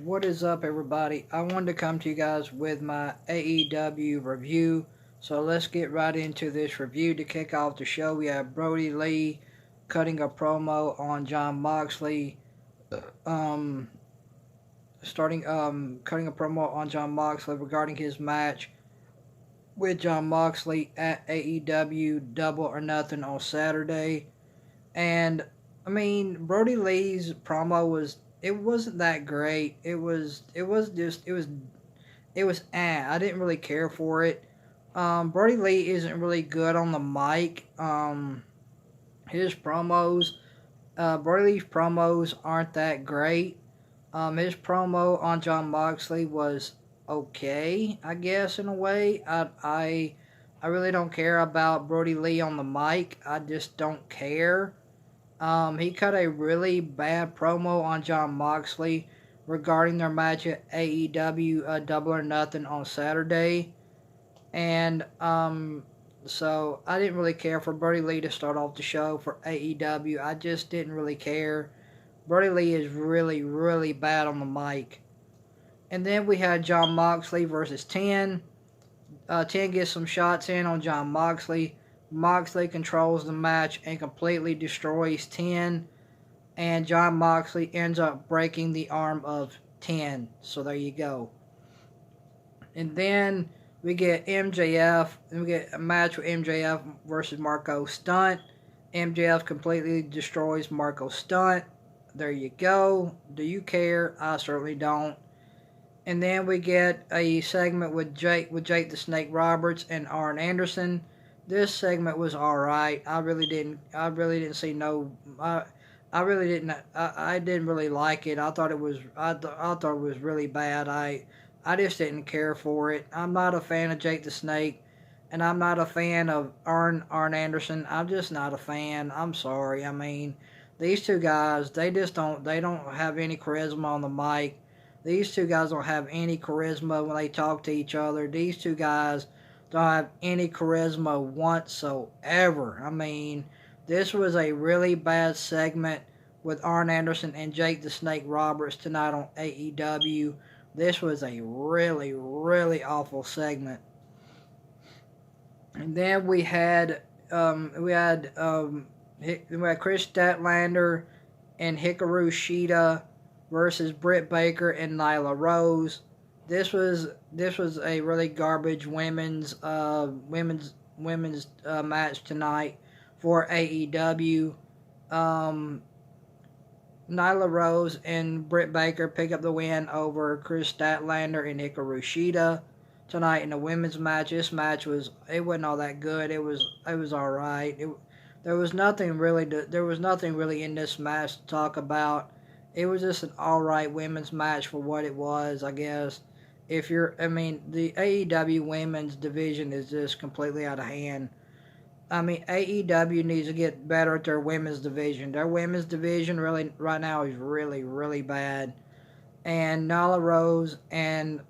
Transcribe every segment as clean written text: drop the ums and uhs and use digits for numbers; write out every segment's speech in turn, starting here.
What is up, everybody? I wanted to come to you guys with my AEW review. So let's get right into this review. To kick off the show, we have Brody Lee cutting a promo on Jon Moxley. Um, cutting a promo on Jon Moxley regarding his match with Jon Moxley at AEW Double or Nothing on Saturday. And I mean, Brody Lee's promo wasn't that great. It was I didn't really care for it. Brody Lee isn't really good on the mic. His promos, Brody Lee's promos aren't that great. His promo on Jon Moxley was okay, I guess, in a way. I really don't care about Brody Lee on the mic. I just don't care. He cut a really bad promo on Jon Moxley regarding their match at AEW Double or Nothing on Saturday. And so I didn't really care for Brody Lee to start off the show for AEW. I just didn't really care. Brody Lee is really, really bad on the mic. And then we had Jon Moxley versus 10. 10 gets some shots in on Jon Moxley. Moxley controls the match and completely destroys 10. And Jon Moxley ends up breaking the arm of 10. So there you go. And then we get MJF. And we get a match with MJF versus Marco Stunt. MJF completely destroys Marco Stunt. There you go. Do you care? I certainly don't. And then we get a segment with Jake the Snake Roberts and Arn Anderson. This segment was alright. I really didn't see no. I really didn't. I didn't really like it. I thought it was. I thought it was really bad. I just didn't care for it. I'm not a fan of Jake the Snake, and I'm not a fan of Arn Anderson. I'm just not a fan. I'm sorry. I mean, these two guys, they don't have any charisma on the mic. These two guys don't have any charisma when they talk to each other. These two guys don't have any charisma whatsoever. I mean, this was a really bad segment with Arn Anderson and Jake the Snake Roberts tonight on AEW. This was a really, really awful segment. And then we had Chris Statlander and Hikaru Shida versus Britt Baker and Nyla Rose. This was a really garbage women's match tonight for AEW. Nyla Rose and Britt Baker pick up the win over Chris Statlander and Hikaru Shida tonight in the women's match. This match wasn't all that good. It was all right. There was nothing really in this match to talk about. It was just an alright women's match for what it was, I guess. The AEW women's division is just completely out of hand. I mean, AEW needs to get better at their women's division. Their women's division really right now is really, really bad. And Nyla Rose and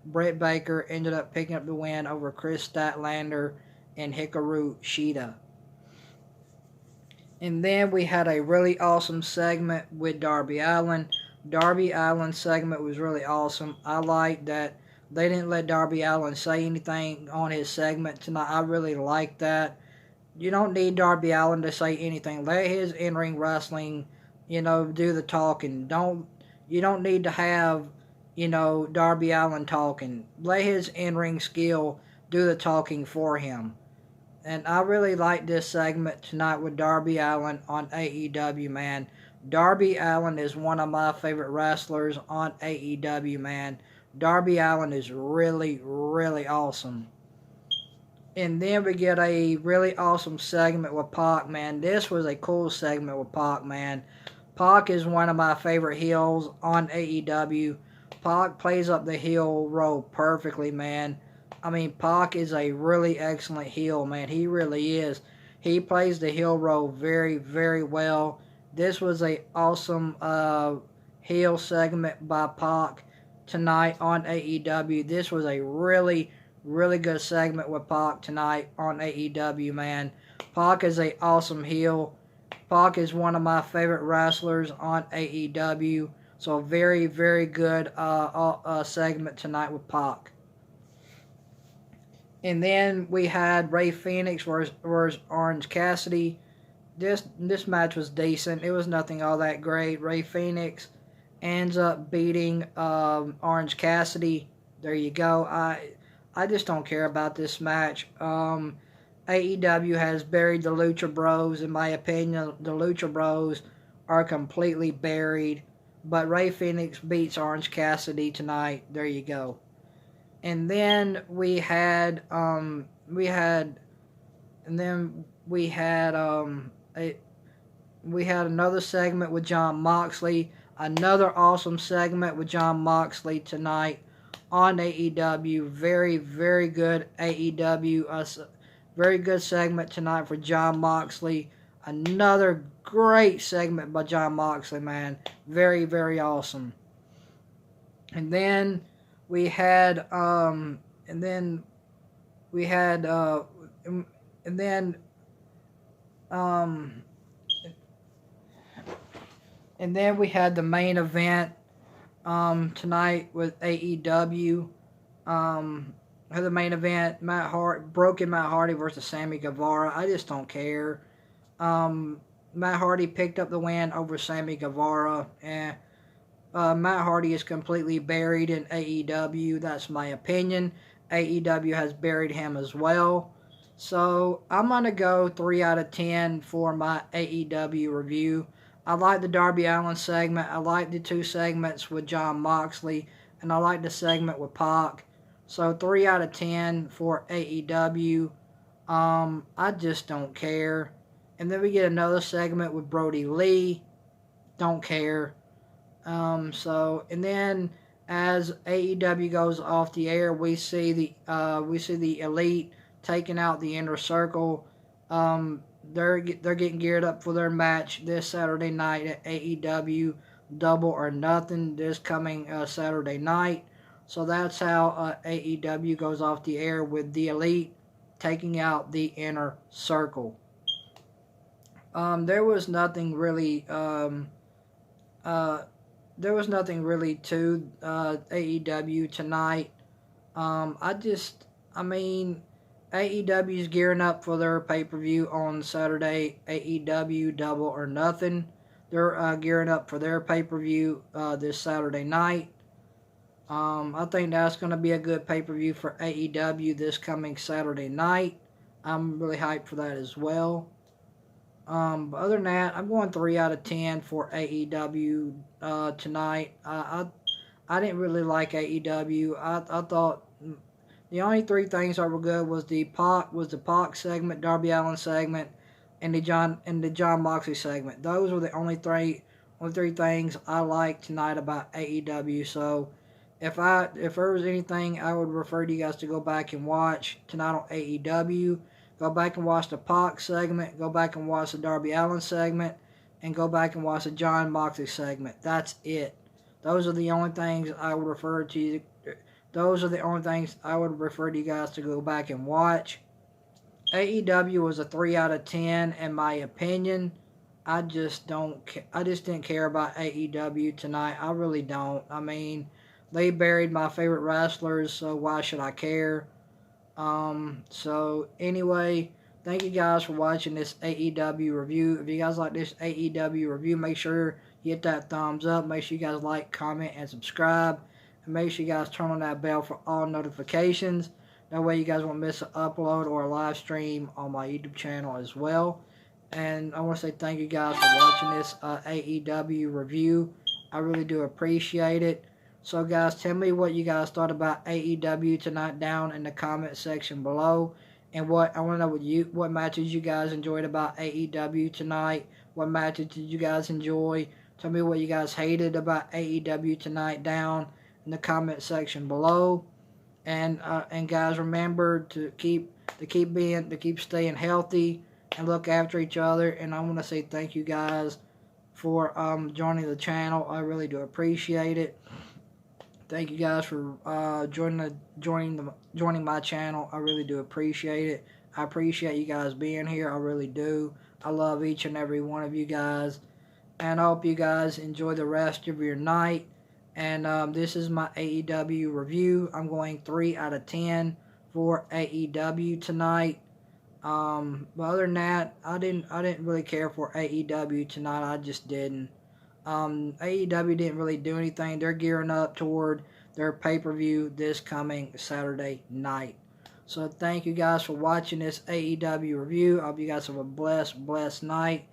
Britt Baker ended up picking up the win over Chris Statlander and Hikaru Shida. And then we had a really awesome segment with Darby Allin. Darby Allin's segment was really awesome. I like that they didn't let Darby Allin say anything on his segment tonight. I really like that. You don't need Darby Allin to say anything. Let his in-ring wrestling, do the talking. You don't need to have, Darby Allin talking. Let his in-ring skill do the talking for him. And I really like this segment tonight with Darby Allin on AEW, man. Darby Allin is one of my favorite wrestlers on AEW, man. Darby Allin is really, really awesome. And then we get a really awesome segment with Pac, man. This was a cool segment with Pac, man. Pac is one of my favorite heels on AEW. Pac plays up the heel role perfectly, man. I mean, Pac is a really excellent heel, man. He really is. He plays the heel role very, very well. This was a awesome heel segment by Pac tonight on AEW. This was a really, really good segment with Pac tonight on AEW, man. Pac is a awesome heel. Pac is one of my favorite wrestlers on AEW. So a very, very good segment tonight with Pac. And then we had Ray Phoenix versus Orange Cassidy. This match was decent. It was nothing all that great. Ray Phoenix ends up beating Orange Cassidy. There you go. I just don't care about this match. AEW has buried the Lucha Bros. In my opinion, the Lucha Bros are completely buried. But Ray Phoenix beats Orange Cassidy tonight. There you go. And then we had another segment with Jon Moxley. Another awesome segment with Jon Moxley tonight on AEW. Very, very good AEW. Very good segment tonight for Jon Moxley. Another great segment by Jon Moxley, man. Very, very awesome. And then we had and then we had the main event tonight with AEW. The main event, Broken Matt Hardy versus Sammy Guevara. I just don't care. Matt Hardy picked up the win over Sammy Guevara, and Matt Hardy is completely buried in AEW. That's my opinion. AEW has buried him as well. So I'm going to go 3 out of 10 for my AEW review. I like the Darby Allin segment. I like the 2 segments with Jon Moxley. And I like the segment with Pac. So 3 out of 10 for AEW. I just don't care. And then we get another segment with Brody Lee. Don't care. And then as AEW goes off the air, we see the Elite taking out the Inner Circle. They're getting geared up for their match this Saturday night at AEW Double or Nothing this coming Saturday night. So that's how AEW goes off the air, with the Elite taking out the Inner Circle. There was nothing really to AEW tonight. AEW is gearing up for their pay-per-view on Saturday, AEW Double or Nothing. They're gearing up for their pay-per-view this Saturday night. I think that's going to be a good pay-per-view for AEW this coming Saturday night. I'm really hyped for that as well. But other than that, I'm going 3 out of 10 for AEW tonight. I didn't really like AEW. I thought the only 3 things that were good was the Pac segment, Darby Allin segment, and the Jon Moxley segment. Those were the only three things I liked tonight about AEW. So if there was anything, I would refer you guys to go back and watch tonight on AEW. Go back and watch the Pac segment. Go back and watch the Darby Allin segment. And go back and watch the Jon Moxley segment. That's it. Those are the only things I would refer to you. Those are the only things I would refer to you guys to go back and watch. AEW was a 3 out of 10 in my opinion. I just didn't care about AEW tonight. I really don't. I mean, they buried my favorite wrestlers, so why should I care? So anyway, thank you guys for watching this AEW review. If you guys like this AEW review, make sure you hit that thumbs up. Make sure you guys like, comment, and subscribe. And make sure you guys turn on that bell for all notifications. That way you guys won't miss an upload or a live stream on my YouTube channel as well. And I want to say thank you guys for watching this AEW review. I really do appreciate it. So guys, tell me what you guys thought about AEW tonight down in the comment section below. And I want to know what matches you guys enjoyed about AEW tonight. What matches did you guys enjoy? Tell me what you guys hated about AEW tonight down in the comment section below. And guys, remember to keep staying healthy and look after each other. And I want to say thank you guys for joining the channel. I really do appreciate it. Thank you guys for joining my channel. I really do appreciate it. I appreciate you guys being here. I really do. I love each and every one of you guys. and I hope you guys enjoy the rest of your night. And this is my AEW review. I'm going 3 out of 10 for AEW tonight. But other than that, I didn't really care for AEW tonight. I just didn't. AEW didn't really do anything. They're gearing up toward their pay-per-view this coming Saturday night. So thank you guys for watching this AEW review. I hope you guys have a blessed night.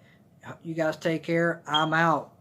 You guys take care. I'm out.